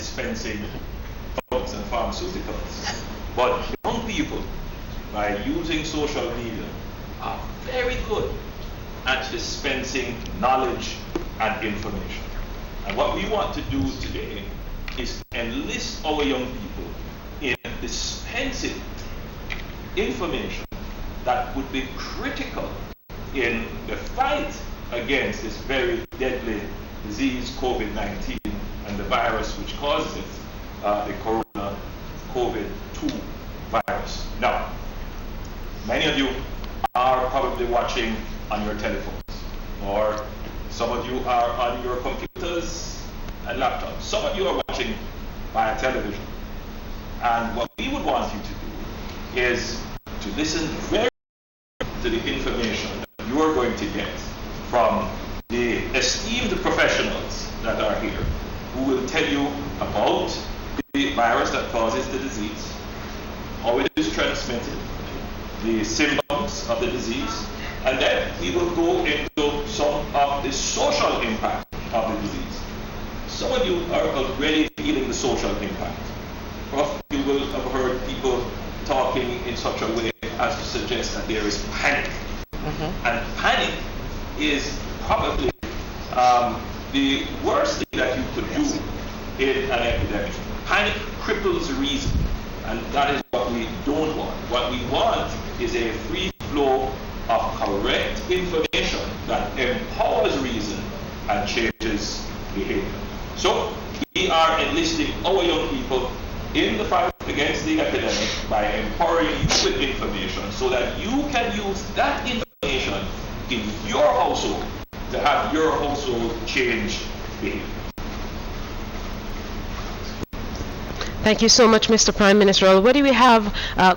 dispensing drugs and pharmaceuticals. But young people, by using social media, are very good at dispensing knowledge and information. And what we want to do today is enlist our young people in dispensing information that would be critical in the fight against this very deadly disease, COVID-19, and the virus which causes it, the corona COVID-2 virus. Now, many of you are probably watching on your telephones, or some of you are on your computers and laptops. Some of you are watching via television. And what we would want you to do is to listen very to the information that you are going to get from the esteemed professionals that are here, who will tell you about the virus that causes the disease, how it is transmitted, the symptoms of the disease, and then we will go into some of the social impact of the disease. Some of you are already feeling the social impact. You will have heard people talking in such a way as to suggest that there is panic. And panic is probably the worst thing that you could do in an epidemic. Panic cripples reason, and that is what we don't want. What we want is a free flow of correct information that empowers reason and changes behavior. So we are enlisting our young people in the fight against the epidemic by empowering you with information so that you can use that information in your household to have your household change behavior. Thank you so much, Mr. Prime Minister. Already we have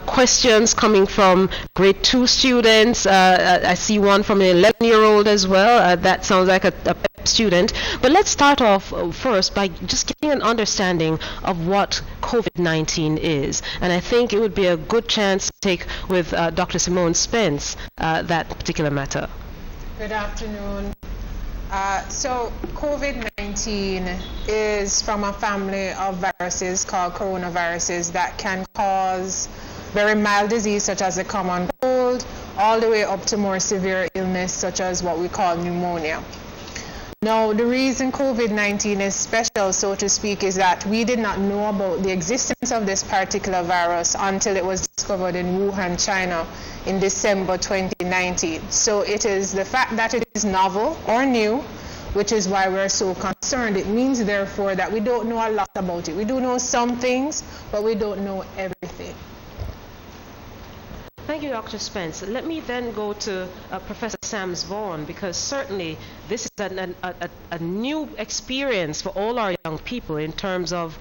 questions coming from grade 2 students. I see one from an 11-year-old as well. That sounds like a PEP student. But let's start off first by just getting an understanding of what COVID-19 is. And I think it would be a good chance to take with Dr. Simone Spence that particular matter. Good afternoon. So COVID-19 is from a family of viruses called coronaviruses that can cause very mild disease such as the common cold, all the way up to more severe illness such as what we call pneumonia. Now, the reason COVID-19 is special, so to speak, is that we did not know about the existence of this particular virus until it was discovered in Wuhan, China in December 2019. So it is the fact that it is novel or new, which is why we're so concerned. It means, therefore, that we don't know a lot about it. We do know some things, but we don't know everything. Thank you, Dr. Spence. Let me then go to Professor Sams Vaughan, because certainly this is a new experience for all our young people in terms of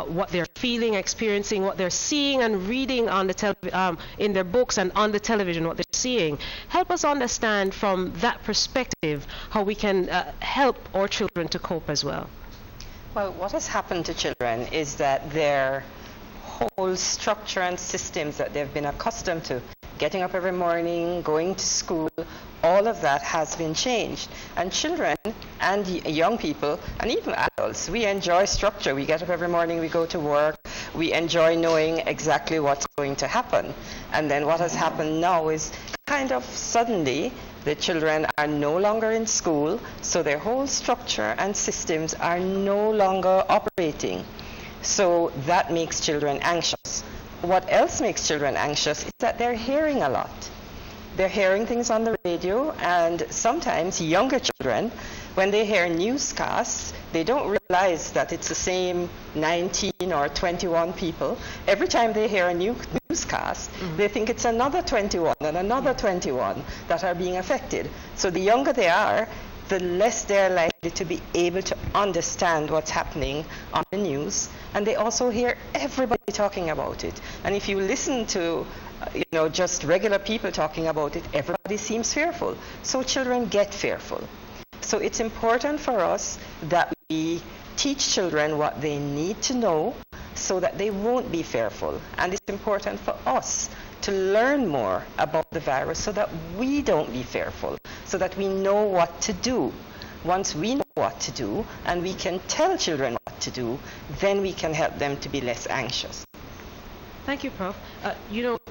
what they're feeling, experiencing, what they're seeing and reading on the in their books and on the television, what they're seeing. Help us understand from that perspective how we can help our children to cope as well. Well, what has happened to children is that their whole structure and systems that they've been accustomed to, getting up every morning, going to school, all of that has been changed. And children and young people, and even adults, we enjoy structure. We get up every morning, we go to work, we enjoy knowing exactly what's going to happen. And then what has happened now is kind of suddenly the children are no longer in school, so their whole structure and systems are no longer operating. So that makes children anxious. What else makes children anxious is that they're hearing a lot. They're hearing things on the radio, and sometimes younger children, when they hear newscasts, they don't realize that it's the same 19 or 21 people. Every time they hear a newscast, they think it's another 21 and another 21 that are being affected. So the younger they are, the less they're likely to be able to understand what's happening on the news. And they also hear everybody talking about it. And if you listen to just regular people talking about it, everybody seems fearful. So children get fearful. So it's important for us that we teach children what they need to know so that they won't be fearful. And it's important for us to learn more about the virus so that we don't be fearful, so that we know what to do. once we know what to do and we can tell children what to do, then we can help them to be less anxious. Thank you, Prof.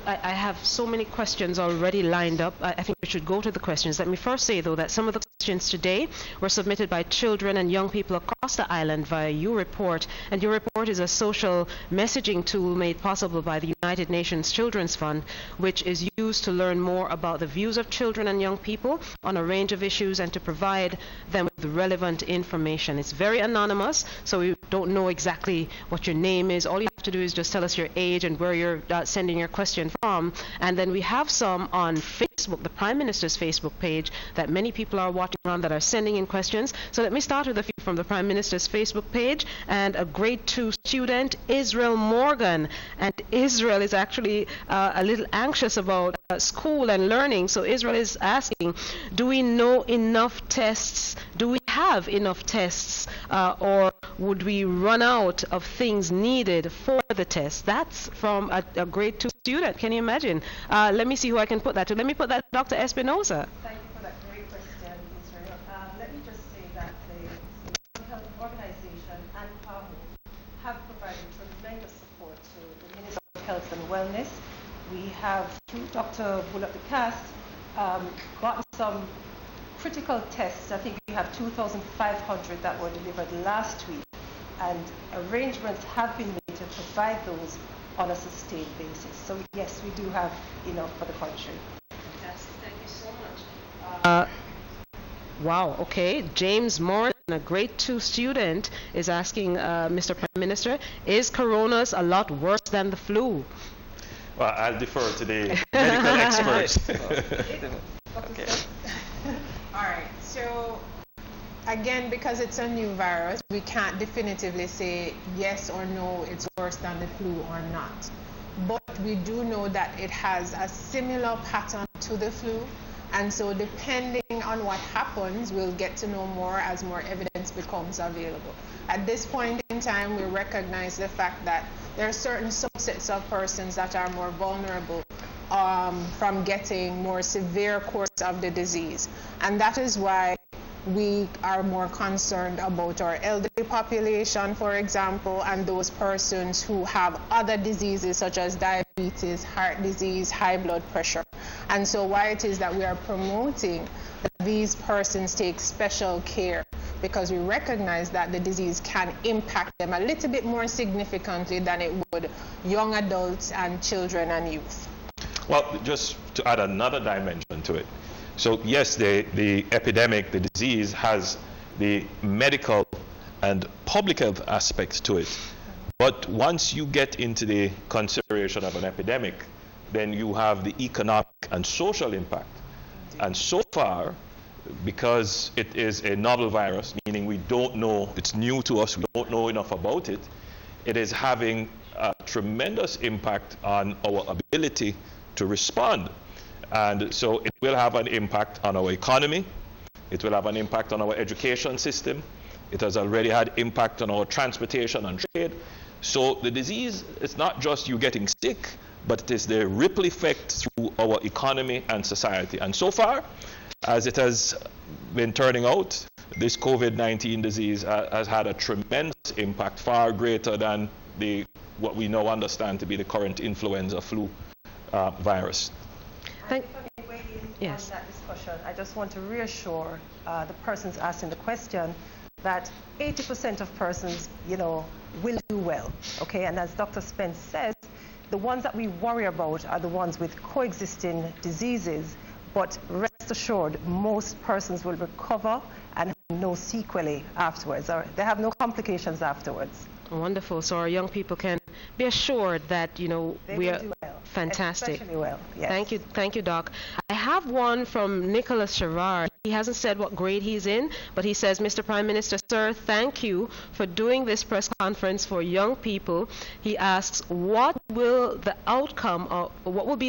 I have so many questions already lined up. I think we should go to the questions. Let me first say, though, that some of the questions today were submitted by children and young people across the island via your report. And your report is a social messaging tool made possible by the United Nations Children's Fund, which is used to learn more about the views of children and young people on a range of issues and to provide them with relevant information. It's very anonymous, so we don't know exactly what your name is. All you have to do is just tell us your age and where you're sending your question from. And then we have some on Facebook, the Prime Minister's Facebook page, that many people are watching on that are sending in questions. So let me start with a few from the Prime Minister's Facebook page. And a grade 2 student, Israel Morgan. And Israel is actually a little anxious about school and learning. So Israel is asking, do we know enough tests? Do we have enough tests? Or would we run out of things needed for the test? That's from a grade 2 student. Can you imagine? Let me see who I can put that to. Let me put that to Dr. Espinosa. Thank you for that great question, Israel. Let me just say that the World Health Organization and PAHO have provided tremendous support to the Ministry of Health and Wellness. We have, through Dr. Bullock-the-Cast, gotten some critical tests. I think we have 2,500 that were delivered last week, and arrangements have been made to provide those on a sustained basis. So yes, we do have enough for the country. Fantastic. Thank you so much. Wow, okay. James Morris, a grade 2 student, is asking Mr. Prime Minister, is coronas a lot worse than the flu? Well, I'll defer to the medical experts. Okay. All right, so again, because it's a new virus, we can't definitively say yes or no, it's worse than the flu or not. But we do know that it has a similar pattern to the flu. And so depending on what happens, we'll get to know more as more evidence becomes available. At this point in time, we recognize the fact that there are certain subsets of persons that are more vulnerable from getting more severe course of the disease. And that is why we are more concerned about our elderly population, for example, and those persons who have other diseases such as diabetes, heart disease, high blood pressure. And so why it is that we are promoting that these persons take special care, because we recognize that the disease can impact them a little bit more significantly than it would young adults and children and youth. Well, just to add another dimension to it. So yes, the epidemic, the disease, has the medical and public health aspects to it. But once you get into the consideration of an epidemic, then you have the economic and social impact. And so far, because it is a novel virus, meaning we don't know, it's new to us, we don't know enough about it, it is having a tremendous impact on our ability to respond. And so it will have an impact on our economy, it will have an impact on our education system, it has already had impact on our transportation and trade. So the disease is not just you getting sick, but it is the ripple effect through our economy and society. And so far, as it has been turning out, this COVID-19 disease has had a tremendous impact, far greater than what we now understand to be the current influenza flu virus. And if I may weigh in on that discussion, I just want to reassure the persons asking the question that 80% of persons, will do well, okay? And as Dr. Spence says, the ones that we worry about are the ones with coexisting diseases, but rest assured, most persons will recover and have no sequelae afterwards, or they have no complications afterwards. Wonderful. So our young people can be assured that, we are do well. fantastic. Especially well, yes. Thank you, Doc. I have one from Nicholas Sherrard. He hasn't said what grade he's in, but he says, Mr. Prime Minister, sir, thank you for doing this press conference for young people. He asks, what will be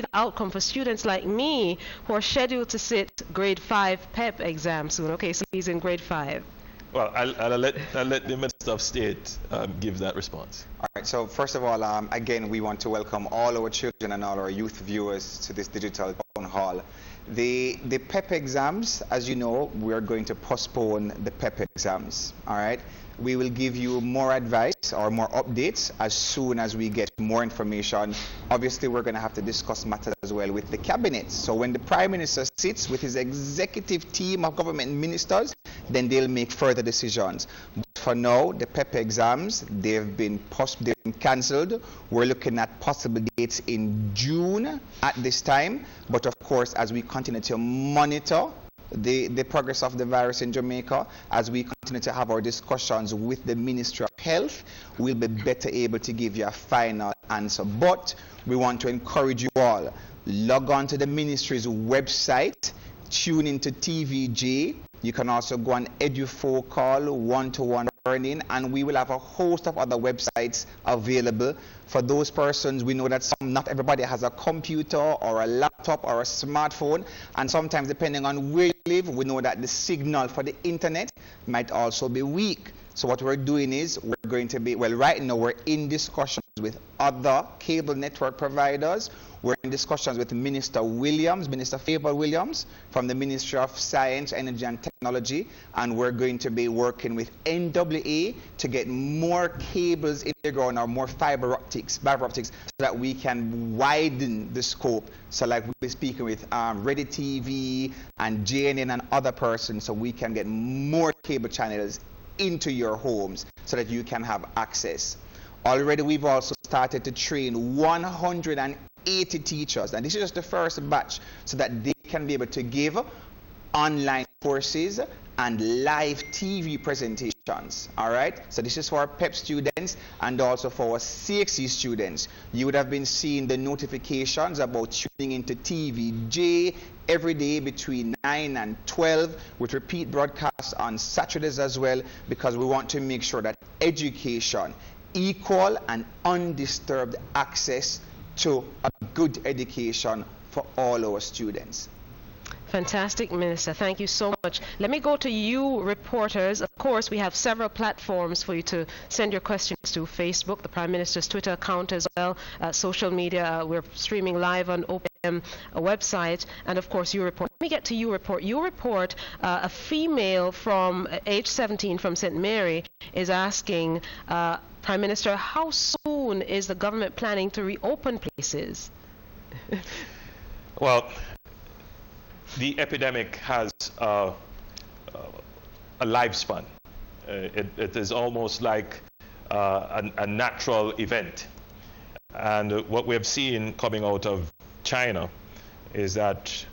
the outcome for students like me who are scheduled to sit grade 5 PEP exam soon? Okay, so he's in grade 5. Well, I'll let the Minister of State give that response. All right, so first of all, again, we want to welcome all our children and all our youth viewers to this digital town hall. The PEP exams, as you know, we are going to postpone the PEP exams, all right? We will give you more advice or more updates as soon as we get more information. Obviously, we're going to have to discuss matters as well with the cabinet. So when the Prime Minister sits with his executive team of government ministers, then they'll make further decisions. But for now, the PEP exams, they've been cancelled. We're looking at possible dates in June at this time. But of course, as we continue to monitor the progress of the virus in Jamaica, as we continue to have our discussions with the Ministry of Health, we'll be better able to give you a final answer. But we want to encourage you all, log on to the ministry's website, tune into TVJ. You can also go on EduFocal, one-to-one learning, and we will have a host of other websites available. For those persons, we know that not everybody has a computer or a laptop or a smartphone, and sometimes depending on where you live, we know that the signal for the internet might also be weak. So what we're doing is we're going to be, well, right now we're in discussions with other cable network providers. We're in discussions with Minister Faber Williams from the Ministry of Science, Energy and Technology, and we're going to be working with NWA to get more cables in the ground or more fiber optics, so that we can widen the scope. So like we'll be speaking with Ready TV and JNN and other persons, so we can get more cable channels into your homes so that you can have access. Already we've also started to train 180 teachers, and this is just the first batch, so that they can be able to give online courses and live TV presentations. All right, so this is for our PEP students and also for our CXC students. You would have been seeing the notifications about tuning into TVJ every day between 9 and 12 with repeat broadcasts on Saturdays as well, because we want to make sure that education, equal and undisturbed access to a good education for all our students. Fantastic, Minister. Thank you so much. Let me go to you, reporters. Of course, we have several platforms for you to send your questions to. Facebook, the Prime Minister's Twitter account as well, social media. We're streaming live on OPM website, and of course, you report. Let me get to you report. You report a female from age 17 from St. Mary is asking, Prime Minister, how soon is the government planning to reopen places? Well, the epidemic has a lifespan. It is almost like a natural event. And what we have seen coming out of China is that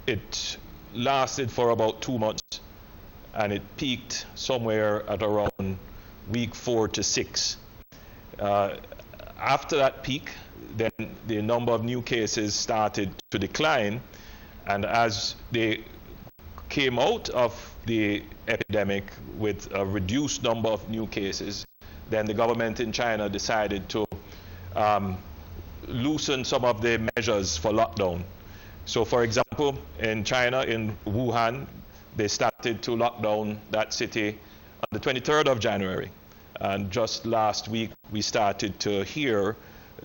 it lasted for about 2 months, and it peaked somewhere at around week 4 to 6. After that peak, then the number of new cases started to decline. And as they came out of the epidemic with a reduced number of new cases, then the government in China decided to loosen some of the measures for lockdown. So for example, in China, in Wuhan, they started to lock down that city on the 23rd of January. And just last week, we started to hear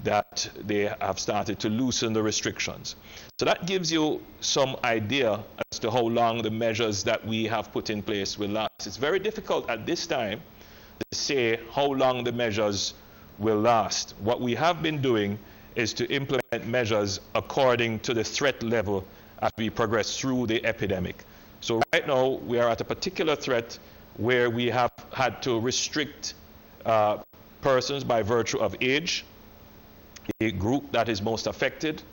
that they have started to loosen the restrictions. So that gives you some idea as to how long the measures that we have put in place will last. It's very difficult at this time to say how long the measures will last. What we have been doing is to implement measures according to the threat level as we progress through the epidemic. So right now, we are at a particular threat where we have had to restrict persons by virtue of age. A group that is most affected,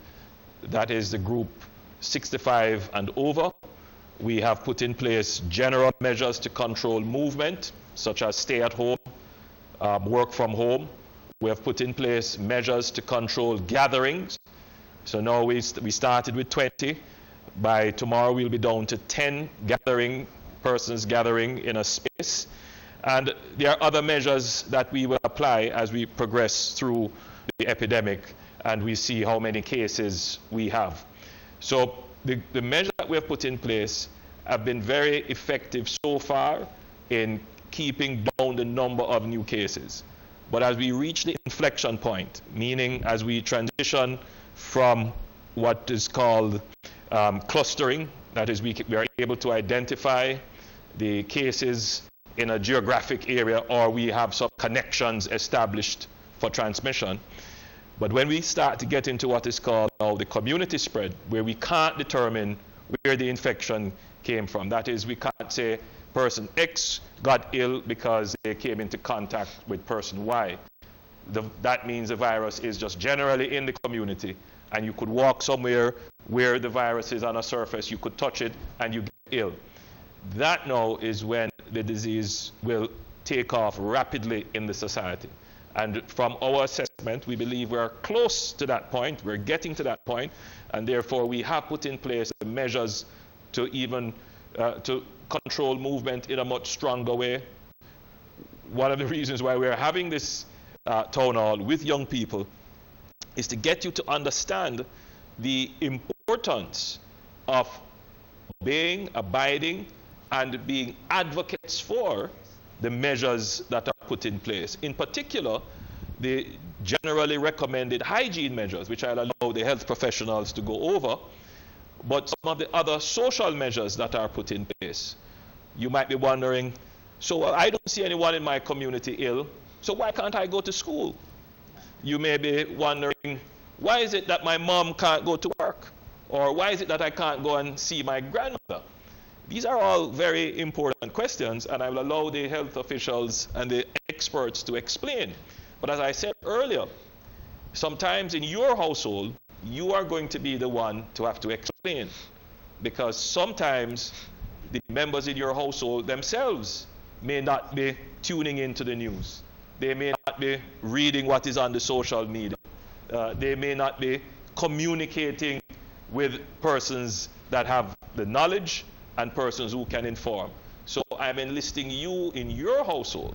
that is the group 65 and over. We have put in place general measures to control movement, such as stay at home, work from home. We have put in place measures to control gatherings. So now we started with 20. By tomorrow, we'll be down to 10 persons gathering in a space. And there are other measures that we will apply as we progress through the epidemic and we see how many cases we have. So the measures that we have put in place have been very effective so far in keeping down the number of new cases. But as we reach the inflection point, meaning as we transition from what is called clustering. That is, we are able to identify the cases in a geographic area, or we have some connections established for transmission. But when we start to get into what is called now the community spread, where we can't determine where the infection came from, that is, we can't say person X got ill because they came into contact with person Y. That means the virus is just generally in the community, and you could walk somewhere where the virus is on a surface, you could touch it, and you get ill. That now is when the disease will take off rapidly in the society. And from our assessment, we believe we're close to that point, we're getting to that point, and therefore we have put in place measures to even to control movement in a much stronger way. One of the reasons why we're having this town hall with young people is to get you to understand the importance of obeying, abiding, and being advocates for the measures that are put in place. In particular, the generally recommended hygiene measures, which I'll allow the health professionals to go over, but some of the other social measures that are put in place. You might be wondering, so I don't see anyone in my community ill, so why can't I go to school? You may be wondering, why is it that my mom can't go to work? Or why is it that I can't go and see my grandmother? These are all very important questions, and I will allow the health officials and the experts to explain. But as I said earlier, sometimes in your household, you are going to be the one to have to explain, because sometimes the members in your household themselves may not be tuning into the news. They may not be reading what is on the social media. They may not be communicating with persons that have the knowledge and persons who can inform. So I'm enlisting you in your household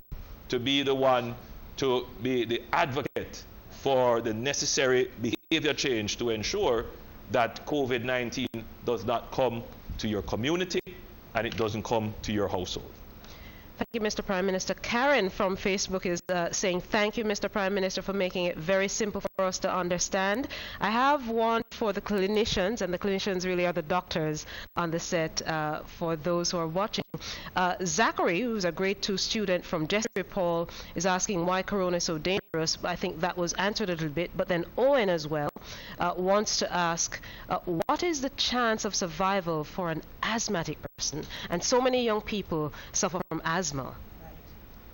to be the one to be the advocate for the necessary behavior change to ensure that COVID-19 does not come to your community and it doesn't come to your household. Thank you, Mr. Prime Minister. Karen from Facebook is saying, thank you, Mr. Prime Minister, for making it very simple for us to understand. I have one for the clinicians, and the clinicians really are the doctors on the set for those who are watching. Zachary, who's a grade 2 student from Jeffrey Paul, is asking why corona is so dangerous. I think that was answered a little bit. But then Owen as well wants to ask, what is the chance of survival for an asthmatic person? And so many young people suffer from asthma. Right.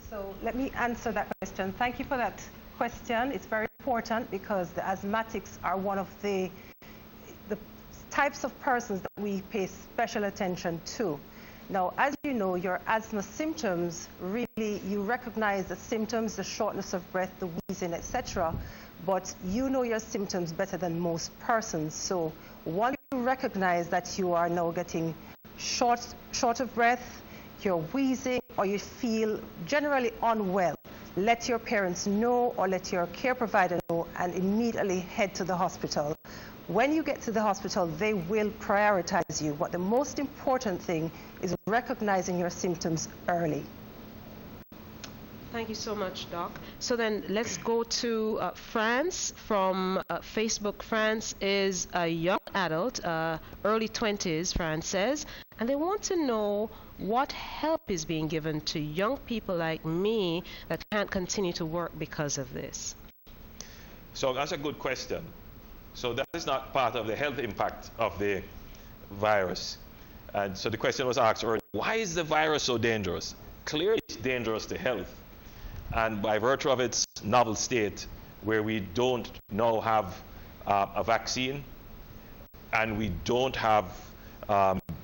So let me answer that question. Thank you for that question. It's very important because the asthmatics are one of the types of persons that we pay special attention to. Now, as you know, your asthma symptoms, really, you recognize the symptoms, the shortness of breath, the wheezing, etc. But you know your symptoms better than most persons. So once you recognize that you are now getting short of breath, you're wheezing, or you feel generally unwell, let your parents know or let your care provider know and immediately head to the hospital. When you get to the hospital, they will prioritize you. But the most important thing is recognizing your symptoms early. Thank you so much, Doc. So then let's go to France from Facebook. France is a young adult, early 20s, France says, and they want to know what help is being given to young people like me that can't continue to work because of this. So that's a good question. So that is not part of the health impact of the virus. And so the question was asked earlier, why is the virus so dangerous? Clearly it's dangerous to health. And by virtue of its novel state, where we don't now have a vaccine and we don't have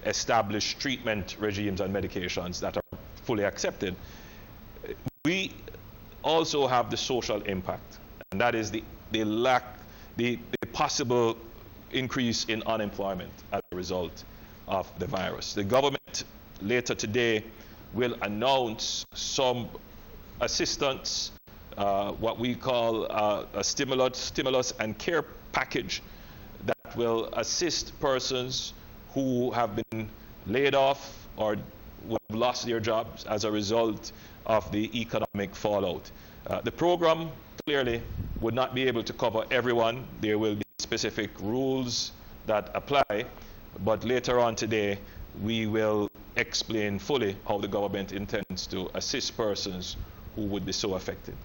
established treatment regimes and medications that are fully accepted, we also have the social impact, and that is the possible increase in unemployment as a result of the virus. The government later today will announce some assistance, what we call a stimulus and care package that will assist persons who have been laid off or who have lost their jobs as a result of the economic fallout. The program clearly would not be able to cover everyone. There will be specific rules that apply, But later on today, we will explain fully how the government intends to assist persons who would be so affected.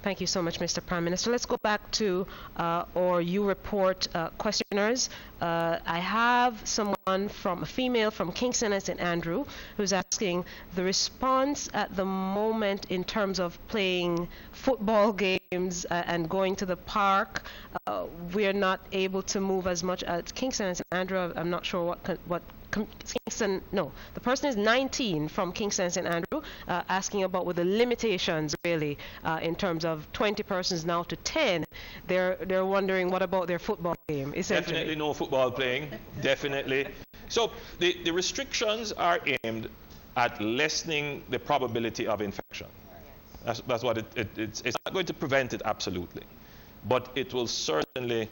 Thank you so much, Mr. Prime Minister. Let's go back to our You Report questioners. I have a female from Kingston and St. Andrew, who's asking the response at the moment in terms of playing football games and going to the park. We're not able to move as much at Kingston and St. Andrew. I'm not sure what Kingston, no, the person is 19 from Kingston and St. Andrew, asking about with the limitations really in terms of 20 persons now to 10. They're wondering what about their football game, essentially. Definitely no football playing, definitely. So the restrictions are aimed at lessening the probability of infection. That's what it's not going to prevent it absolutely, but it will certainly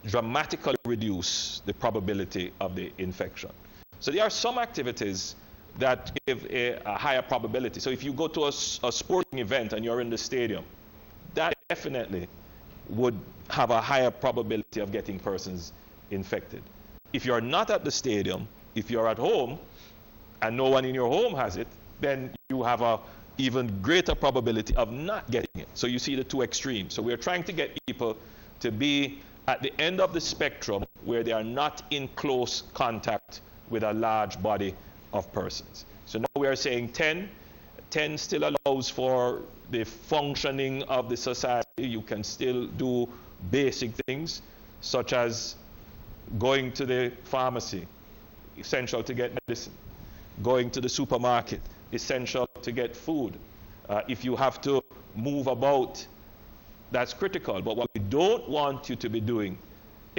dramatically reduce the probability of the infection. So there are some activities that give a higher probability. So if you go to a sporting event and you're in the stadium, that definitely would have a higher probability of getting persons infected. If you're not at the stadium, if you're at home and no one in your home has it, then you have a even greater probability of not getting it. So you see the two extremes. So we're trying to get people to be at the end of the spectrum where they are not in close contact with a large body of persons. So now we are saying 10. 10 still allows for the functioning of the society. You can still do basic things such as going to the pharmacy, essential to get medicine. Going to the supermarket, essential to get food. If you have to move about, that's critical. But what we don't want you to be doing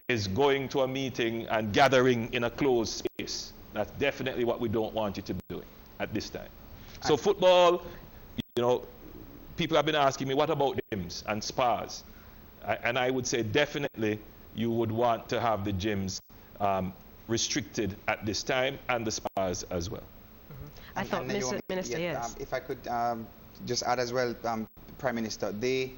is going to a meeting and gathering in a closed space. That's definitely what we don't want you to be doing at this time. So football, people have been asking me, what about gyms and spas? And I would say definitely you would want to have the gyms restricted at this time and the spas as well. I thought, Mr. Minister, yes. If I could just add as well, Prime Minister, we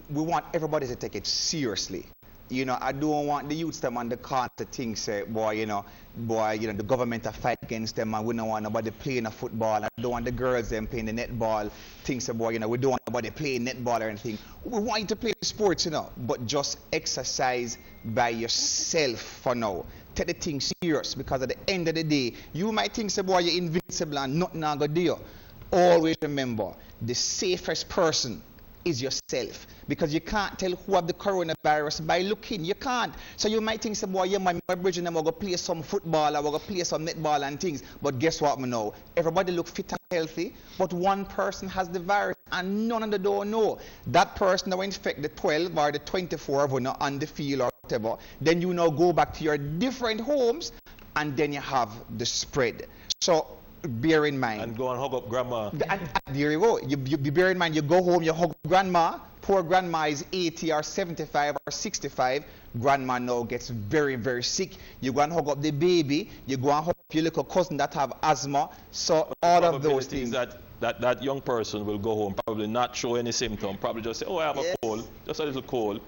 want everybody to take it seriously. I don't want the youths them on the corner to think, say, the government are fight against them and we don't want nobody playing a football. I don't want the girls them playing the netball. Think, say, we don't want nobody playing netball or anything. We want you to play sports, but just exercise by yourself for now. Take the thing serious, because at the end of the day, you might think, say, you're invincible and nothing going to do you. Always remember, the safest person is yourself, because you can't tell who have the coronavirus by looking. You can't. So you might think, say, my bridge and I'm going to play some football, I'm going to play some netball and things. But guess what, know? Everybody look fit and healthy, but one person has the virus and none of the don't know. That person that will infect the 12 or the 24 of you on the field or whatever, then you now go back to your different homes and then you have the spread. So bear in mind. And go and hug up grandma. And there you go. You bear in mind, you go home, you hug grandma. Poor grandma is 80 or 75 or 65. Grandma now gets very, very sick. You go and hug up the baby. You go and hug up your little cousin that have asthma. So all of those things. That young person will go home, probably not show any symptom. Probably just say, I have a cold, just a little cold.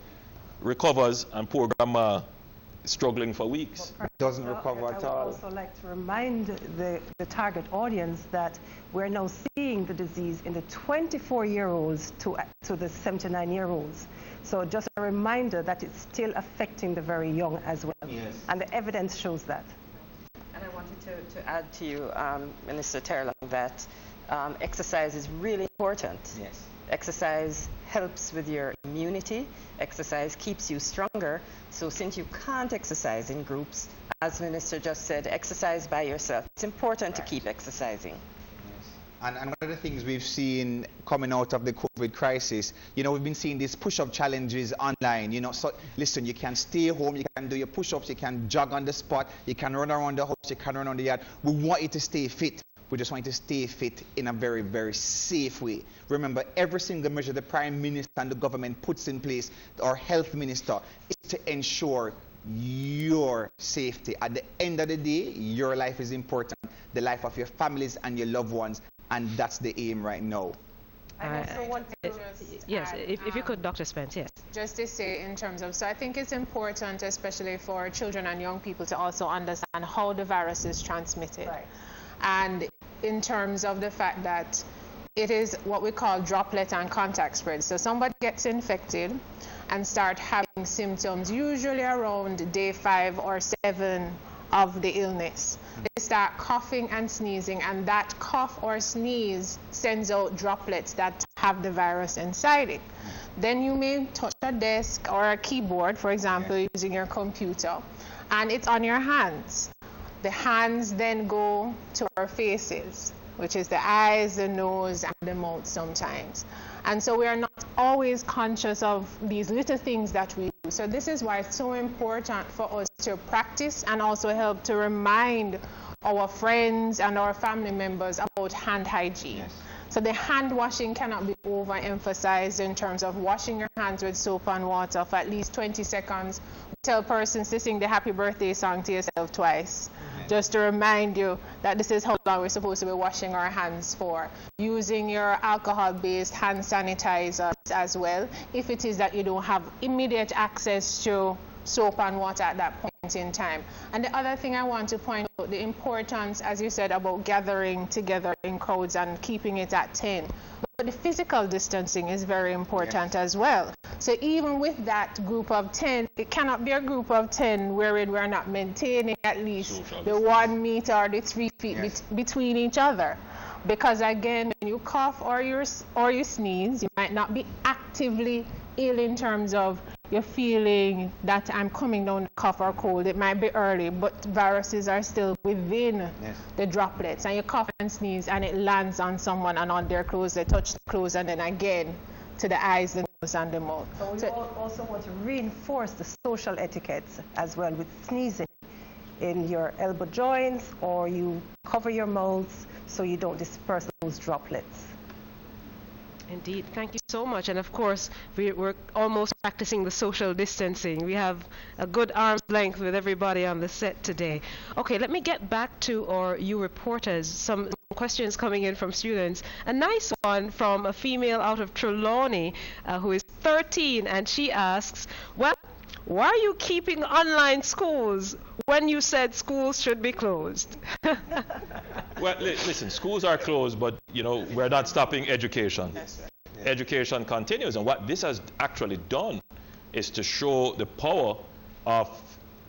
Recovers, and poor grandma struggling for weeks. Doesn't recover at all. I would also like to remind the target audience that we're now seeing the disease in the 24-year-olds to the 79-year-olds. So just a reminder that it's still affecting the very young as well. Yes. And the evidence shows that. And I wanted to add to you, Minister Terlan, that exercise is really important. Yes. Exercise helps with your immunity. Exercise keeps you stronger. So since you can't exercise in groups, as Minister just said, exercise by yourself. It's important to keep exercising. Yes. And one of the things we've seen coming out of the COVID crisis, we've been seeing these push-up challenges online. So listen, you can stay home, you can do your push-ups, you can jog on the spot, you can run around the house, you can run around the yard. We want you to stay fit. We just want you to stay fit in a very, very safe way. Remember, every single measure the Prime Minister and the government puts in place, our health minister, is to ensure your safety. At the end of the day, your life is important, the life of your families and your loved ones, and that's the aim right now. I also want to yes, if you could, Dr. Spence, yes. Just to say in terms of, so I think it's important, especially for children and young people, to also understand how the virus is transmitted. Right. And in terms of the fact that it is what we call droplet and contact spread. So somebody gets infected and start having symptoms usually around day 5 or 7 of the illness. They start coughing and sneezing, and that cough or sneeze sends out droplets that have the virus inside it. Then you may touch a desk or a keyboard, for example, using your computer, and it's on your hands. The hands then go to our faces, which is the eyes, the nose, and the mouth sometimes. And so we are not always conscious of these little things that we do. So this is why it's so important for us to practice and also help to remind our friends and our family members about hand hygiene. Yes. So the hand washing cannot be overemphasized in terms of washing your hands with soap and water for at least 20 seconds. We tell persons to sing the happy birthday song to yourself twice, just to remind you that this is how long we're supposed to be washing our hands for. Using your alcohol-based hand sanitizers as well, if it is that you don't have immediate access to soap and water at that point in time. And the other thing I want to point out, the importance, as you said, about gathering together in crowds and keeping it at 10. But the physical distancing is very important as well. So even with that group of 10, it cannot be a group of 10 wherein we're not maintaining at least the 1 meter or the 3 feet between each other. Because again, when you cough or you sneeze, you might not be actively ill in terms of you're feeling that I'm coming down with cough or cold. It might be early, but viruses are still within the droplets. And you cough and sneeze, and it lands on someone and on their clothes. They touch the clothes, and then again to the eyes, the nose, and the mouth. So we also want to reinforce the social etiquettes as well with sneezing in your elbow joints, or you cover your mouths so you don't disperse those droplets. Indeed. Thank you so much. And of course, we're almost practicing the social distancing. We have a good arm's length with everybody on the set today. Okay, let me get back to you reporters. Some questions coming in from students. A nice one from a female out of Trelawney who is 13, and she asks, well, why are you keeping online schools when you said schools should be closed? Well, listen, schools are closed, but, we're not stopping education. Education continues. And what this has actually done is to show the power of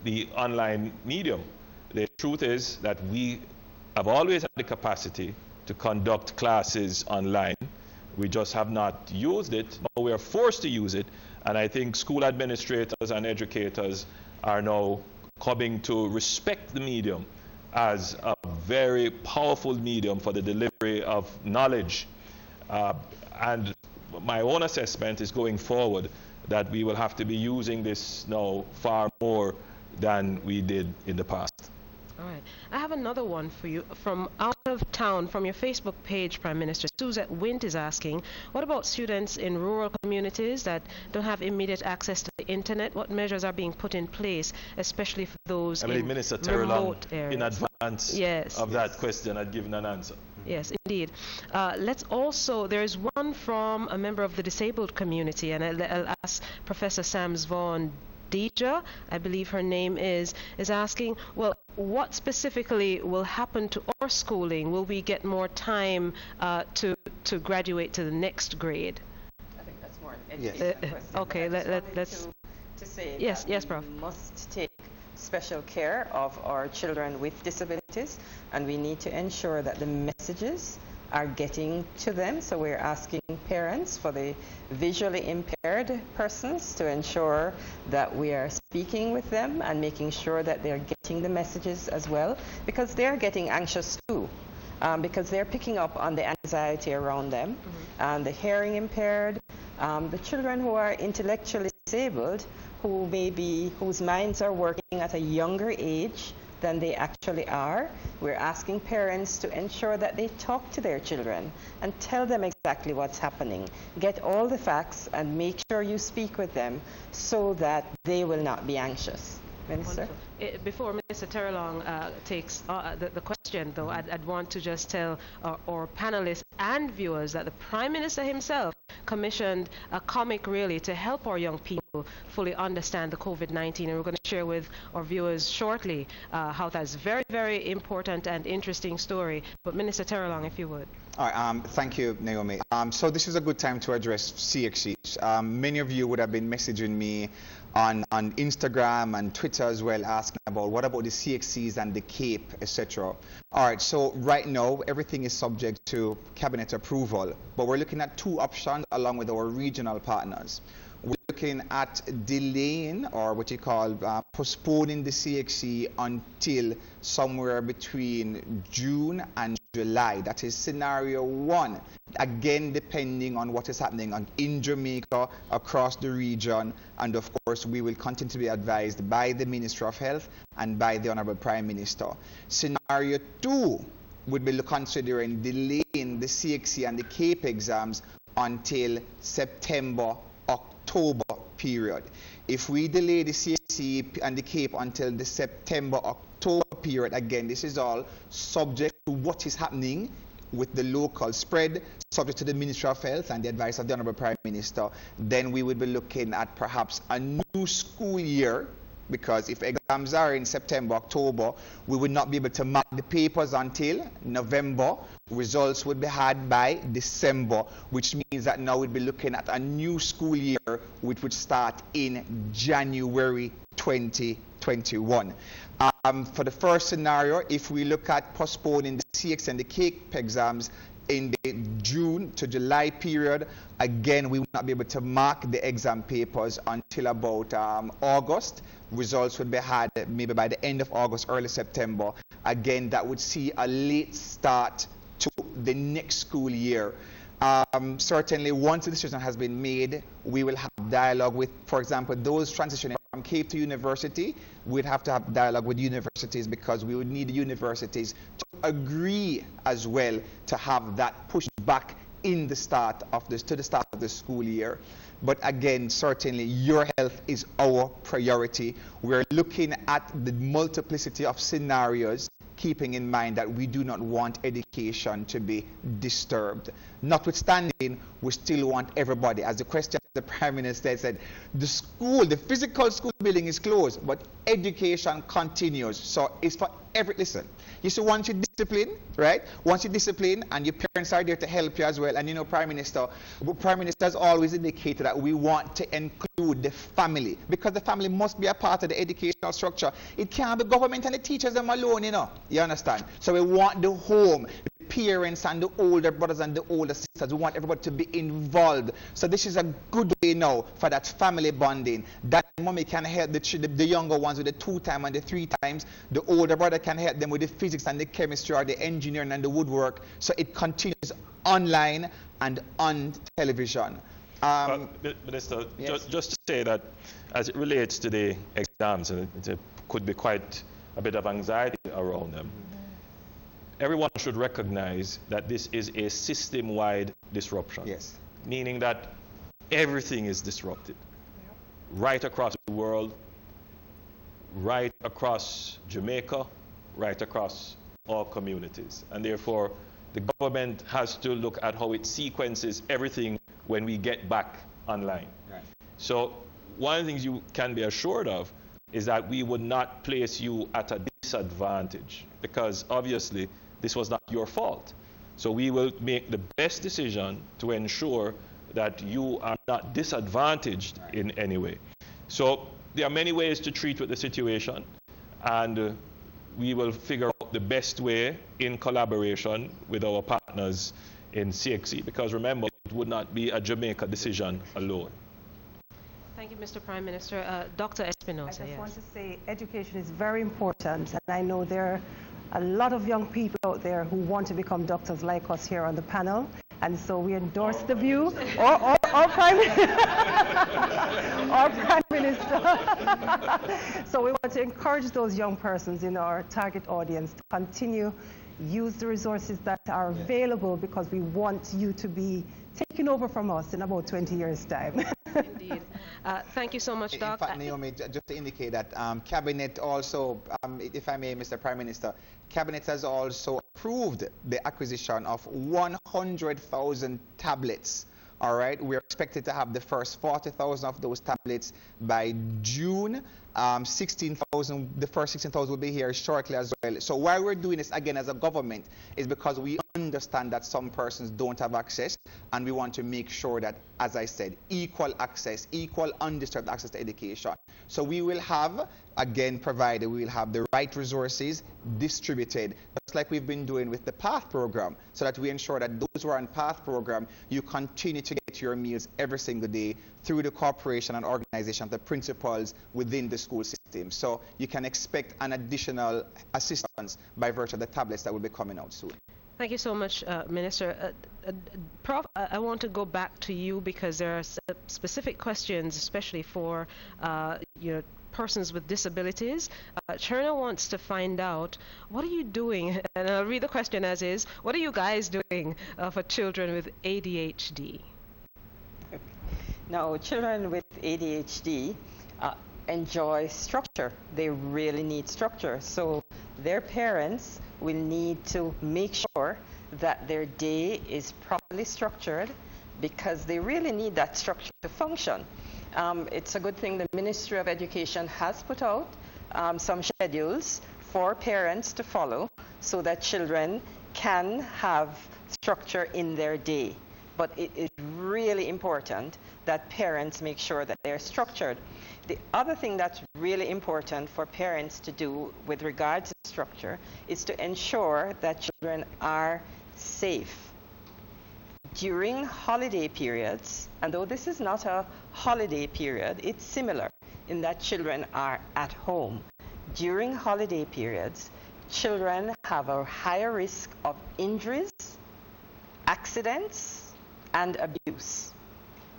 the online medium. The truth is that we have always had the capacity to conduct classes online. We just have not used it. Now we are forced to use it. And I think school administrators and educators are now coming to respect the medium as a very powerful medium for the delivery of knowledge. And my own assessment is going forward that we will have to be using this now far more than we did in the past. All right. I have another one for you from out of town, from your Facebook page, Prime Minister. Suzette Wint is asking, what about students in rural communities that don't have immediate access to the internet? What measures are being put in place, especially for those in Minister remote areas? In advance of that question, had given an answer. Yes, indeed. There's one from a member of the disabled community, and I'll ask Professor Sams Vaughan Deja, I believe her name is asking, well, what specifically will happen to our schooling? Will we get more time to graduate to the next grade? I think that's more an education question. Okay, let's to say yes, Prof. We must take special care of our children with disabilities, and we need to ensure that the messages are getting to them. So we're asking parents for the visually impaired persons to ensure that we are speaking with them and making sure that they're getting the messages as well, because they're getting anxious too, because they're picking up on the anxiety around them. The hearing impaired, the children who are intellectually disabled, whose minds are working at a younger age than they actually are. We're asking parents to ensure that they talk to their children and tell them exactly what's happening. Get all the facts and make sure you speak with them so that they will not be anxious. Minister. Before Minister Terrelong takes the question, though, I'd want to just tell our panelists and viewers that the Prime Minister himself commissioned a comic really to help our young people fully understand the COVID-19, and we're going to share with our viewers shortly how that's very, very important and interesting story. But Minister Terrelong, if you would. All right, thank you, Naomi. So this is a good time to address CXCs. Many of you would have been messaging me on Instagram and Twitter as well, asking about what about the CXCs and the CAPE, etc. All right, so right now everything is subject to cabinet approval, but we're looking at two options along with our regional partners. We're looking at delaying, or what you call postponing the CXC until somewhere between June and July. That is scenario one. Again, depending on what is happening in Jamaica, across the region, and of course, we will continue to be advised by the Minister of Health and by the Honorable Prime Minister. Scenario two would be considering delaying the CXC and the CAPE exams until September, October period. If we delay the CXC and the CAPE until the September, October period, again, this is all subject to what is happening with the local spread, subject to the Ministry of Health and the advice of the Honorable Prime Minister, then we would be looking at perhaps a new school year, because if exams are in September, October, we would not be able to mark the papers until November. Results would be had by December, which means that now we'd be looking at a new school year, which would start in January 2021. For the first scenario, if we look at postponing the CX and the CAPE exams in the June to July period, again, we will not be able to mark the exam papers until about August. Results would be had maybe by the end of August, early September. Again, that would see a late start to the next school year. Certainly, once the decision has been made, we will have dialogue with, for example, those transitioning from CAPE to university. We'd have to have dialogue with universities, because we would need the universities to agree as well to have that pushed back in the start of this, to the start of the school year. But again, certainly your health is our priority. We're looking at the multiplicity of scenarios, keeping in mind that we do not want education to be disturbed. Notwithstanding, we still want everybody, as the question the Prime Minister said, the physical school building is closed, but education continues. So it's for listen, you see, once you discipline, right? Once you discipline, and your parents are there to help you as well, and you know, Prime Minister has always indicated that we want to include the family, because the family must be a part of the educational structure. It can't be government and the teachers them alone, you know. You understand? So we want the home, the parents and the older brothers and the older sisters. We want everybody to be involved. So this is a good way now for that family bonding. That mommy can help the younger ones with the 2 times and the 3 times. The older brother can help them with the physics and the chemistry, or the engineering and the woodwork. So it continues online and on television. Minister, yes. just to say that as it relates to the exams, and it could be quite a bit of anxiety around them. Everyone should recognize that this is a system-wide disruption. Yes. Meaning that everything is disrupted. Right across the world, right across Jamaica, right across all communities. And therefore, the government has to look at how it sequences everything when we get back online. Right. So one of the things you can be assured of is that we would not place you at a disadvantage, because obviously this was not your fault. So we will make the best decision to ensure that you are not disadvantaged in any way. So there are many ways to treat with the situation, and we will figure out the best way in collaboration with our partners in CXC, because remember, it would not be a Jamaica decision alone. Thank you, Mr. Prime Minister. Dr. Espinosa, I just yes. want to say education is very important, and I know there are a lot of young people out there who want to become doctors like us here on the panel, and so we endorse the view, or Prime Minister. So we want to encourage those young persons in our target audience to continue use the resources that are available, because we want you to be taking over from us in about 20 years' time. Indeed. Thank you so much, In Doc. fact, Naomi, just to indicate that Cabinet also, if I may, Mr. Prime Minister, Cabinet has also approved the acquisition of 100,000 tablets. All right, we're expected to have the first 40,000 of those tablets by June. 16,000, the first 16,000 will be here shortly as well. So why we're doing this again as a government is because we understand that some persons don't have access, and we want to make sure that, as I said, equal access, equal undisturbed access to education. So we will have, again, provided we will have the right resources distributed, just like we've been doing with the PATH program, so that we ensure that those who are on PATH program, you continue to get your meals every single day through the cooperation and organization of the principals within the school system. So you can expect an additional assistance by virtue of the tablets that will be coming out soon. Thank you so much, Minister. Prof, I want to go back to you because there are specific questions, especially for persons with disabilities. Cherna wants to find out, what are you doing, and I'll read the question as is, what are you guys doing for children with ADHD? Now, children with ADHD enjoy structure. They really need structure. So their parents will need to make sure that their day is properly structured, because they really need that structure to function. It's a good thing the Ministry of Education has put out some schedules for parents to follow so that children can have structure in their day. But it is really important that parents make sure that they're structured. The other thing that's really important for parents to do with regards to structure is to ensure that children are safe. During holiday periods, and though this is not a holiday period, it's similar in that children are at home. During holiday periods, children have a higher risk of injuries, accidents, and abuse.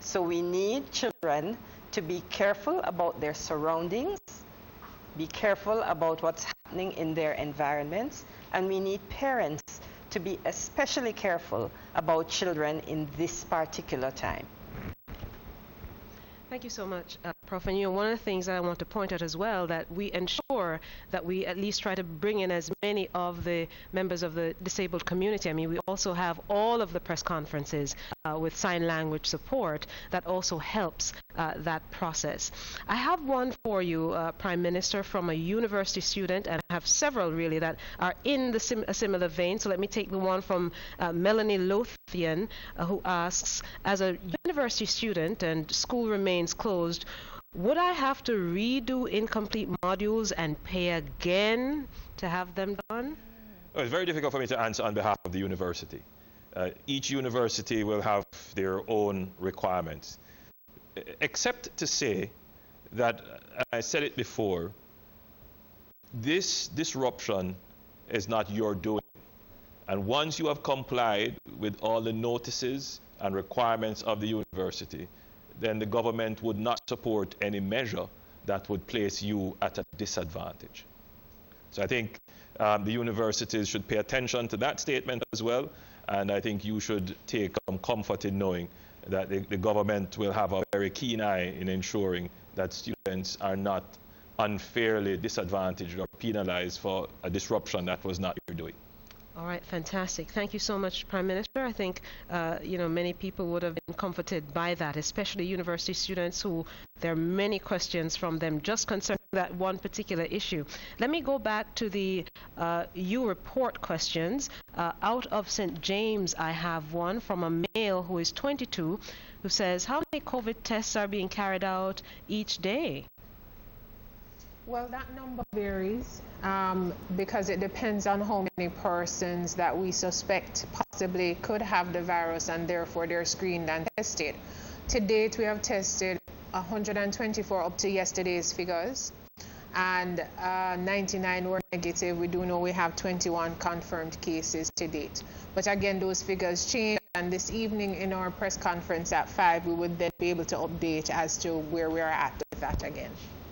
So we need children to be careful about their surroundings, be careful about what's happening in their environments, and we need parents to be especially careful about children in this particular time. Thank you so much, Prof. And one of the things that I want to point out as well, that we ensure that we at least try to bring in as many of the members of the disabled community. I mean, we also have all of the press conferences with sign language support that also helps that process. I have one for you, Prime Minister, from a university student, and I have several really that are in a similar vein. So let me take the one from Melanie Lothian, who asks, as a university student and school remains closed, would I have to redo incomplete modules and pay again to have them done? Well, it's very difficult for me to answer on behalf of the university. Each university will have their own requirements, except to say that, I said it before, this disruption is not your doing. And once you have complied with all the notices and requirements of the university, then the government would not support any measure that would place you at a disadvantage. So I think the universities should pay attention to that statement as well, and I think you should take comfort in knowing that the government will have a very keen eye in ensuring that students are not unfairly disadvantaged or penalized for a disruption that was not your doing. All right, fantastic. Thank you so much, Prime Minister. I think, many people would have been comforted by that, especially university students who there are many questions from them just concerning that one particular issue. Let me go back to the U report questions. Out of St. James, I have one from a male who is 22 who says, how many COVID tests are being carried out each day? Well, that number varies because it depends on how many persons that we suspect possibly could have the virus, and therefore they're screened and tested. To date, we have tested 124 up to yesterday's figures, and 99 were negative. We do know we have 21 confirmed cases to date. But again, those figures change, and this evening in our press conference at 5, we would then be able to update as to where we are at with that again.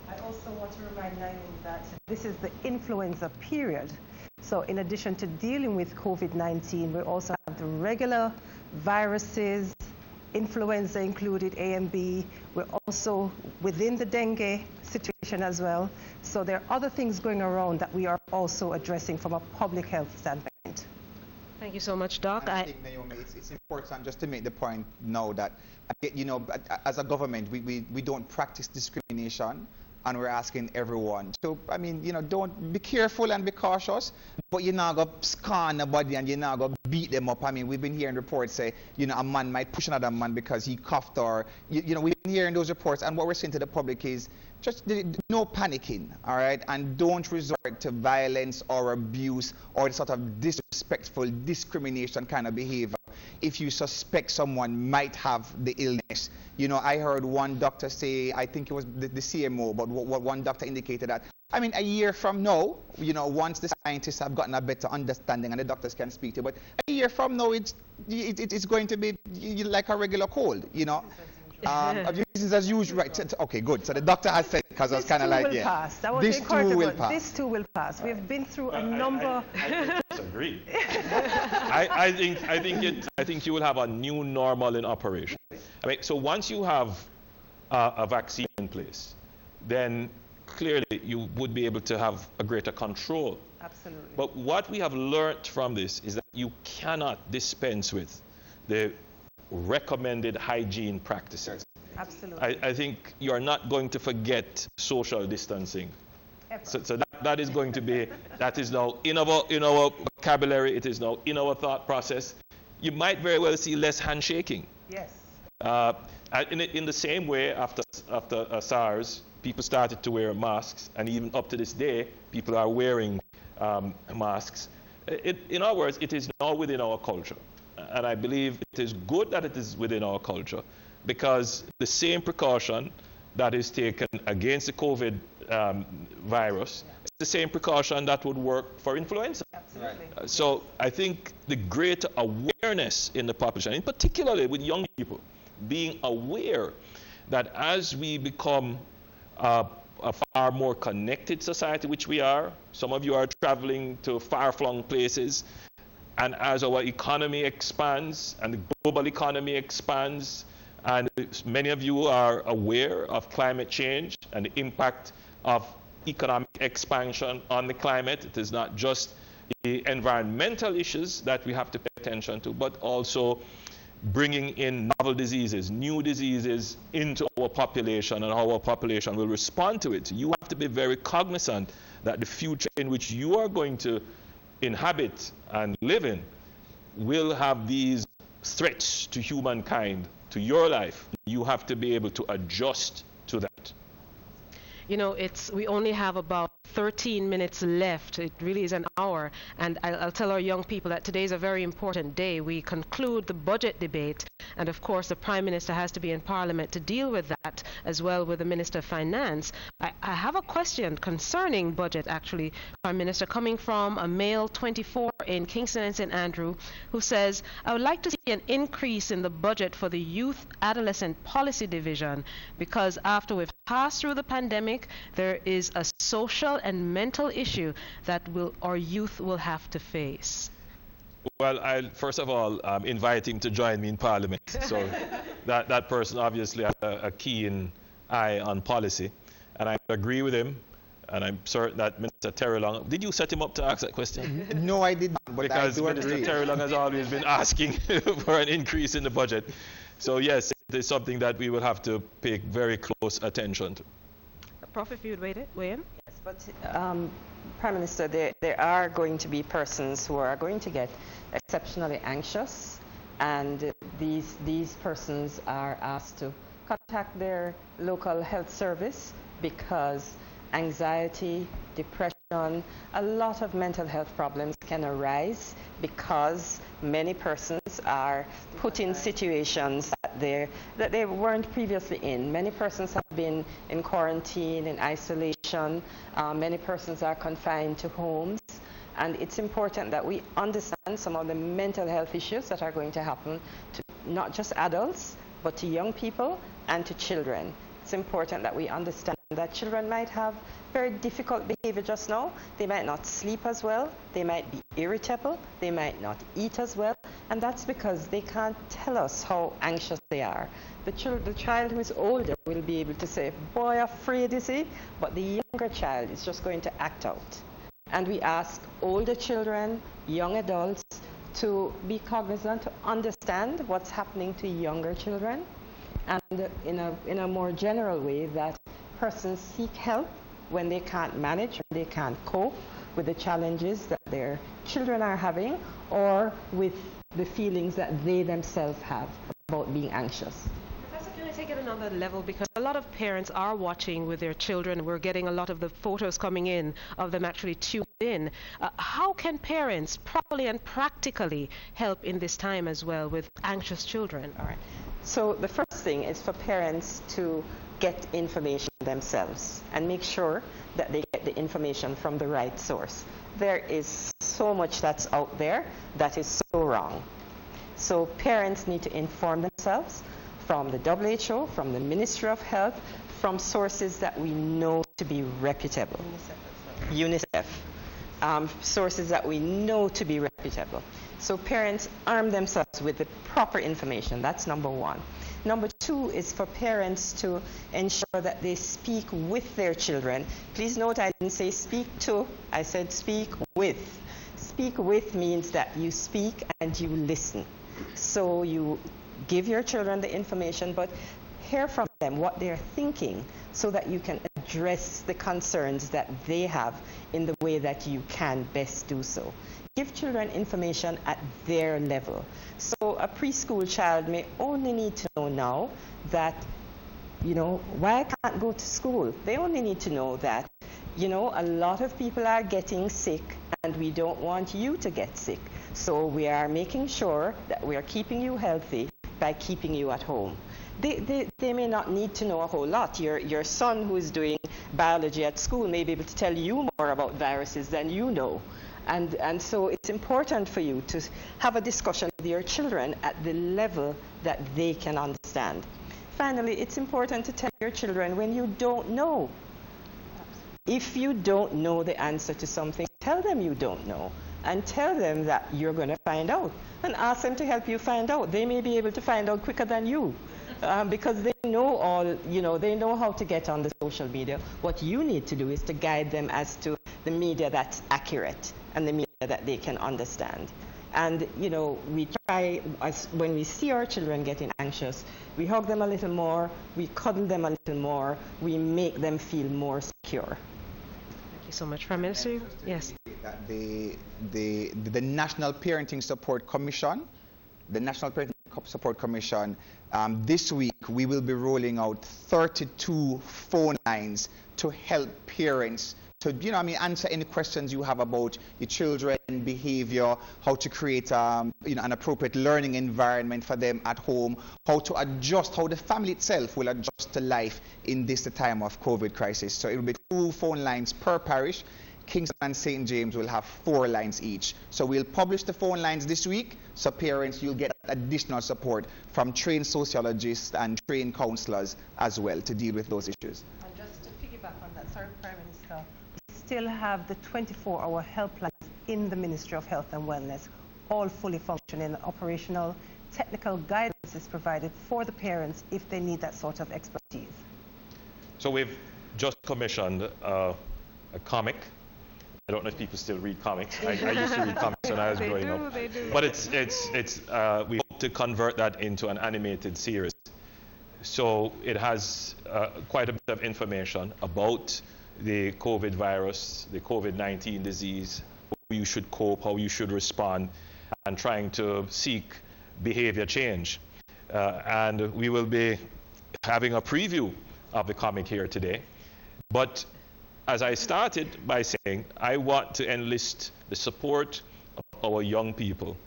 I also want to remind Naomi that this is the influenza period. So in addition to dealing with COVID-19, we also have the regular viruses, influenza included, A and B. We're also within the dengue situation as well. So there are other things going around that we are also addressing from a public health standpoint. Thank you so much, Doc. I think, Naomi, it's important just to make the point now that, you know, as a government, we don't practice discrimination, and we're asking everyone. So, I mean, you know, don't be careful and be cautious, but you're not going to scan nobody and you're not going to beat them up. I mean, we've been hearing reports say, you know, a man might push another man because he coughed, or, you know, we've been hearing those reports, and what we're saying to the public is just no panicking, all right? And don't resort to violence or abuse or the sort of disrespectful discrimination kind of behavior if you suspect someone might have the illness. You know, I heard one doctor say, I think it was the CMO, but what one doctor indicated that, I mean, a year from now, you know, once the scientists have gotten a better understanding and the doctors can speak to it, but a year from now, it's going to be like a regular cold, you know. Business as usual, right? Okay, good. So the doctor has said, because I was kind of like, yeah, pass. This too will pass. This too will pass. We've been through a number. I disagree. I think you will have a new normal in operation. I mean, so once you have a vaccine in place, then clearly you would be able to have a greater control. Absolutely. But what we have learned from this is that you cannot dispense with the recommended hygiene practices. Absolutely. I think you are not going to forget social distancing. So that is going to be, that is now in our vocabulary, it is now in our thought process. You might very well see less handshaking. Yes. In the same way, after SARS, people started to wear masks, and even up to this day, people are wearing masks. In other words, it is now within our culture. And I believe it is good that it is within our culture, because the same precaution that is taken against the COVID virus is the same precaution that would work for influenza. Absolutely. So I think the greater awareness in the population, in particularly with young people, being aware that as we become a far more connected society, which we are, some of you are traveling to far-flung places, and as our economy expands and the global economy expands, and many of you are aware of climate change and the impact of economic expansion on the climate. It is not just the environmental issues that we have to pay attention to, but also bringing in novel diseases, new diseases into our population, and how our population will respond to it. You have to be very cognizant that the future in which you are going to inhabit and live in will have these threats to humankind, to your life. You have to be able to adjust to that. You know, we only have about 13 minutes left. It really is an hour. And I'll tell our young people that today is a very important day. We conclude the budget debate. And of course, the Prime Minister has to be in Parliament to deal with that, as well with the Minister of Finance. I have a question concerning budget, actually, Prime Minister, coming from a male 24 in Kingston and St. Andrew, who says, I would like to see an increase in the budget for the Youth Adolescent Policy Division, because after we've passed through the pandemic, there is a social and mental issue that our youth will have to face. Well, I'll first of all invite him to join me in Parliament. So that person obviously has a keen eye on policy, and I agree with him. And I'm certain that Minister Terry Long, did you set him up to ask that question? No, I did not. But because I do Minister agree. Terry Long has always been asking for an increase in the budget. So yes, it is something that we will have to pay very close attention to. Prof, if you would weigh in? Yes, but Prime Minister, there are going to be persons who are going to get exceptionally anxious, and these persons are asked to contact their local health service, because anxiety, depression, a lot of mental health problems can arise because many persons are put in situations that they weren't previously in. Many persons have been in quarantine, in isolation. Many persons are confined to homes. And it's important that we understand some of the mental health issues that are going to happen to not just adults, but to young people and to children. It's important that we understand that children might have very difficult behavior just now. They might not sleep as well. They might be irritable. They might not eat as well. And that's because they can't tell us how anxious they are. The child who is older will be able to say, boy, afraid is he? But the younger child is just going to act out. And we ask older children, young adults, to be cognizant, to understand what's happening to younger children, and in a more general way that persons seek help when they can't manage or they can't cope with the challenges that their children are having or with the feelings that they themselves have about being anxious. Professor, can I take it another level? Because a lot of parents are watching with their children. We're getting a lot of the photos coming in of them actually tuned in. How can parents properly and practically help in this time as well with anxious children? All right. So the first thing is for parents to get information themselves and make sure that they get the information from the right source. There is so much that's out there that is so wrong. So parents need to inform themselves from the WHO, from the Ministry of Health, from sources that we know to be reputable. UNICEF. Sources that we know to be reputable. So parents arm themselves with the proper information. That's number one. Number two is for parents to ensure that they speak with their children. Please note I didn't say speak to, I said speak with. Speak with means that you speak and you listen. So you give your children the information, but hear from them what they're thinking so that you can address the concerns that they have in the way that you can best do so. Give children information at their level. So a preschool child may only need to know now that, why I can't go to school. They only need to know that, a lot of people are getting sick and we don't want you to get sick. So we are making sure that we are keeping you healthy by keeping you at home. They may not need to know a whole lot. Your son who is doing biology at school may be able to tell you more about viruses than you know. And so it's important for you to have a discussion with your children at the level that they can understand. Finally, it's important to tell your children when you don't know. If you don't know the answer to something, tell them you don't know. And tell them that you're going to find out. And ask them to help you find out. They may be able to find out quicker than you. Because they know they know how to get on the social media. What you need to do is to guide them as to the media that's accurate and the media that they can understand. And, we try, when we see our children getting anxious, we hug them a little more, we cuddle them a little more, we make them feel more secure. Thank you so much, Prime Minister. Yes. That the National Parenting Support Commission, this week we will be rolling out 32 phone lines to help parents to, answer any questions you have about your children, behavior, how to create, an appropriate learning environment for them at home, how to adjust, how the family itself will adjust to life in this time of COVID crisis. So it will be 2 phone lines per parish. Kingston and St. James will have 4 lines each. So we'll publish the phone lines this week, so parents, you'll get additional support from trained sociologists and trained counselors as well to deal with those issues. And just to piggyback on that, sorry, Prime Minister, we still have the 24-hour helplines in the Ministry of Health and Wellness, all fully functioning, operational. Technical guidance is provided for the parents if they need that sort of expertise. So we've just commissioned a comic. I don't know if people still read comics. I used to read comics when I was growing up. They do. But we hope to convert that into an animated series. So it has quite a bit of information about the COVID virus, the COVID-19 disease, how you should cope, how you should respond, and trying to seek behavior change. And we will be having a preview of the comic here today. But as I started by saying, I want to enlist the support of our young people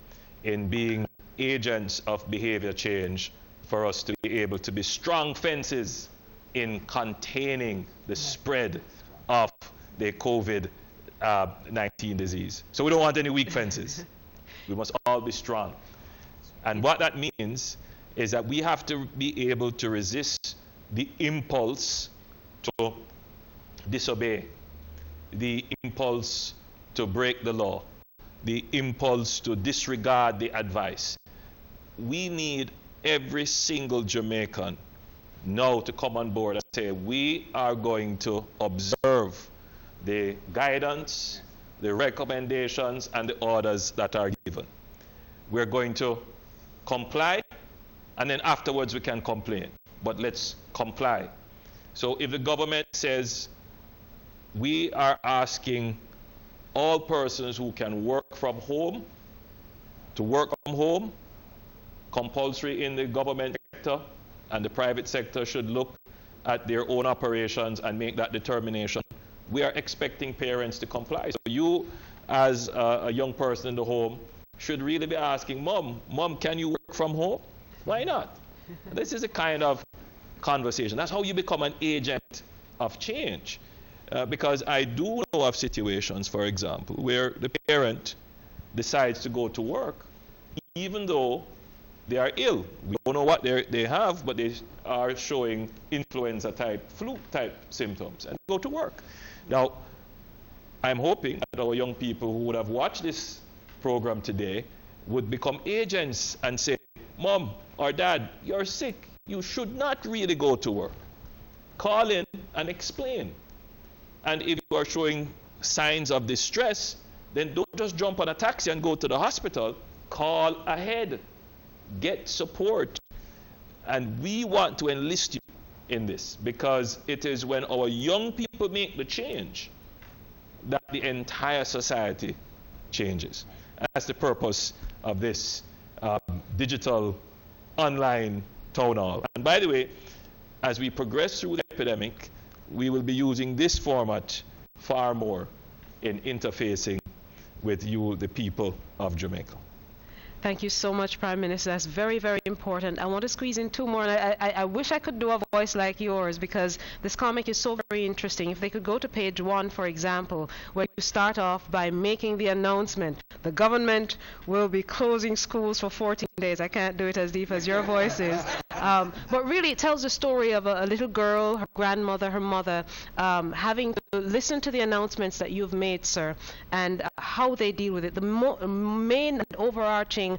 in being agents of behavior change for us to be able to be strong fences in containing the spread of the COVID-19 disease. So we don't want any weak fences. We must all be strong. And what that means is that we have to be able to resist the impulse to disobey the impulse to break the law, the impulse to disregard the advice. We need every single Jamaican now to come on board and say, we are going to observe the guidance, the recommendations, and the orders that are given. We're going to comply, and then afterwards we can complain. But let's comply. So if the government says, we are asking all persons who can work from home to work from home, compulsory in the government sector, and the private sector should look at their own operations and make that determination. We are expecting parents to comply. So you, as a young person in the home, should really be asking, Mom, can you work from home? Why not? This is a kind of conversation. That's how you become an agent of change. Because I do know of situations, for example, where the parent decides to go to work, even though they are ill. We don't know what they have, but they are showing influenza type, flu type symptoms, and go to work. Now, I'm hoping that our young people who would have watched this program today would become agents and say, Mom or Dad, you're sick. You should not really go to work. Call in and explain. And if you are showing signs of distress, then don't just jump on a taxi and go to the hospital. Call ahead. Get support. And we want to enlist you in this, because it is when our young people make the change that the entire society changes. And that's the purpose of this digital online town hall. And by the way, as we progress through the epidemic, we will be using this format far more in interfacing with you, the people of Jamaica. Thank you so much, Prime Minister. That's very, very important. I want to squeeze in two more. And I wish I could do a voice like yours, because this comic is so very interesting. If they could go to page 1, for example, where you start off by making the announcement, the government will be closing schools for 14 days. I can't do it as deep as your voice is. But really, it tells the story of a little girl, her grandmother, her mother, having to listen to the announcements that you've made, sir, and how they deal with it. The main and overarching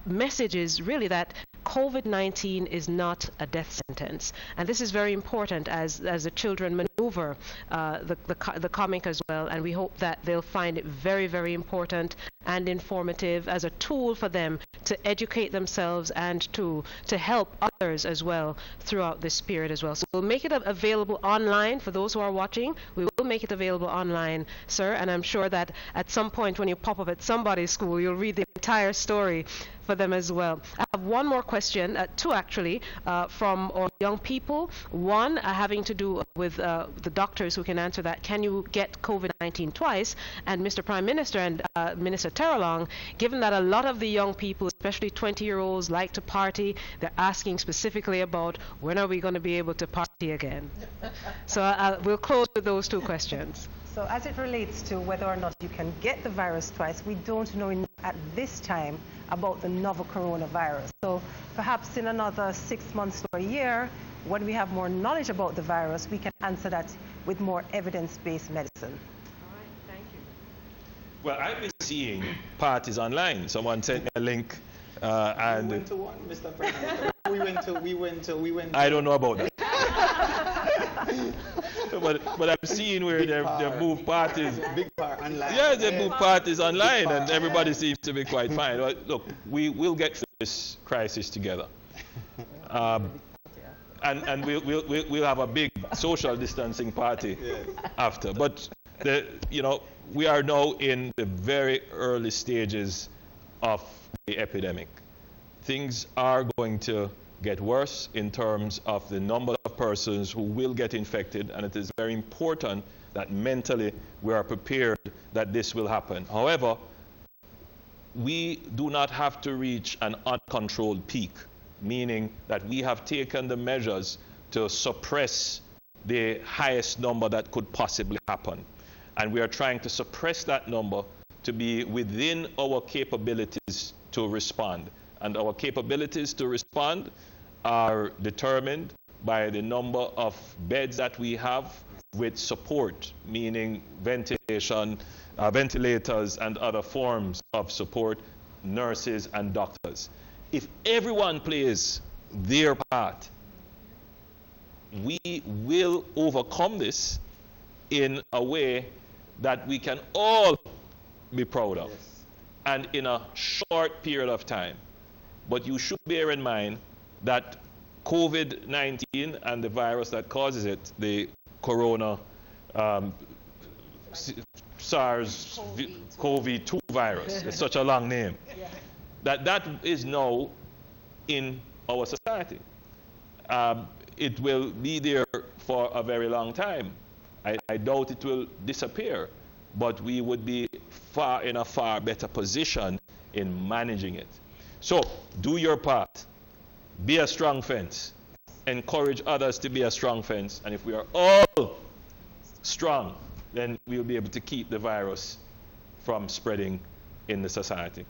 message is really that COVID-19 is not a death sentence, and this is very important as the children maneuver the comic as well, and we hope that they'll find it very, very important and informative as a tool for them to educate themselves and to help others as well throughout this period as well. So we'll make it available online for those who are watching. We will make it available online, sir, and I'm sure that at some point when you pop up at somebody's school, you'll read the entire story for them as well. I have one more question, two actually, from our young people. One having to do with the doctors who can answer that. Can you get COVID-19 twice? And Mr. Prime Minister and Minister Terralong, given that a lot of the young people, especially 20-year-olds, like to party, they're asking specifically about when are we going to be able to party again? So we'll close with those two questions. So as it relates to whether or not you can get the virus twice, we don't know enough at this time about the novel coronavirus. So perhaps in another 6 months or a year, when we have more knowledge about the virus, we can answer that with more evidence-based medicine. All right, thank you. Well, I've been seeing parties online. Someone sent me a link, and We went to one, Mr. President. we went to I don't know about that. but I'm seeing where they move parties. Big part online. Yeah, they move parties online, and everybody seems to be quite fine. Well, look, we will get through this crisis together, and we'll have a big social distancing party after. But we are now in the very early stages of the epidemic. Things are going to get worse in terms of the number of persons who will get infected, and it is very important that mentally we are prepared that this will happen. However, we do not have to reach an uncontrolled peak, meaning that we have taken the measures to suppress the highest number that could possibly happen. And we are trying to suppress that number to be within our capabilities to respond. And our capabilities to respond are determined by the number of beds that we have, with support, meaning ventilation, ventilators and other forms of support, nurses and doctors. If everyone plays their part, we will overcome this in a way that we can all be proud of, and in a short period of time. But you should bear in mind that COVID-19 and the virus that causes it, the corona SARS-CoV-2 virus, it's such a long name, that is now in our society. It will be there for a very long time. I doubt it will disappear, but we would be in a far better position in managing it. So do your part. Be a strong fence. Encourage others to be a strong fence. And if we are all strong, then we'll be able to keep the virus from spreading in the society.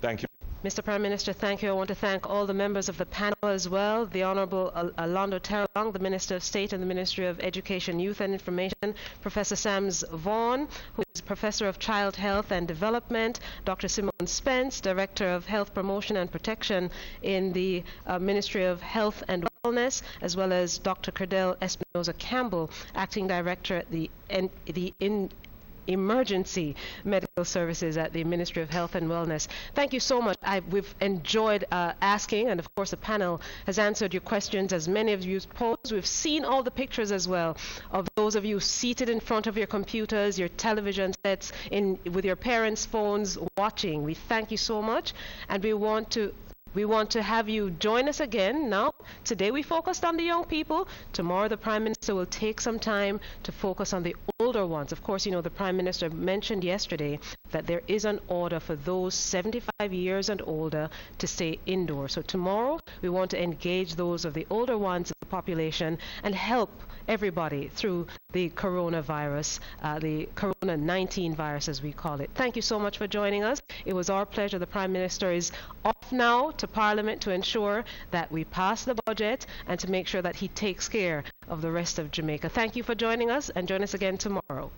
Thank you. Mr. Prime Minister, thank you. I want to thank all the members of the panel as well. The Honorable Alondo Terrong, the Minister of State in the Ministry of Education, Youth and Information, Professor Sams Vaughan, who is Professor of Child Health and Development, Dr. Simone Spence, Director of Health Promotion and Protection in the Ministry of Health and Wellness, as well as Dr. Cordell Espinoza Campbell, Acting Director at the Emergency Medical Services at the Ministry of Health and Wellness. Thank you so much. We've enjoyed asking, and of course the panel has answered your questions as many of you posed. We've seen all the pictures as well of those of you seated in front of your computers, your television sets, with your parents' phones watching. We thank you so much, and we want to have you join us again. Now, today we focused on the young people. Tomorrow the Prime Minister will take some time to focus on the older ones. Of course, you know, the Prime Minister mentioned yesterday that there is an order for those 75 years and older to stay indoors. So tomorrow we want to engage those of the older ones in the population and help everybody through the coronavirus, the Corona-19 virus as we call it. Thank you so much for joining us. It was our pleasure. The Prime Minister is off now to Parliament to ensure that we pass the budget and to make sure that he takes care of the rest of Jamaica. Thank you for joining us, and join us again tomorrow.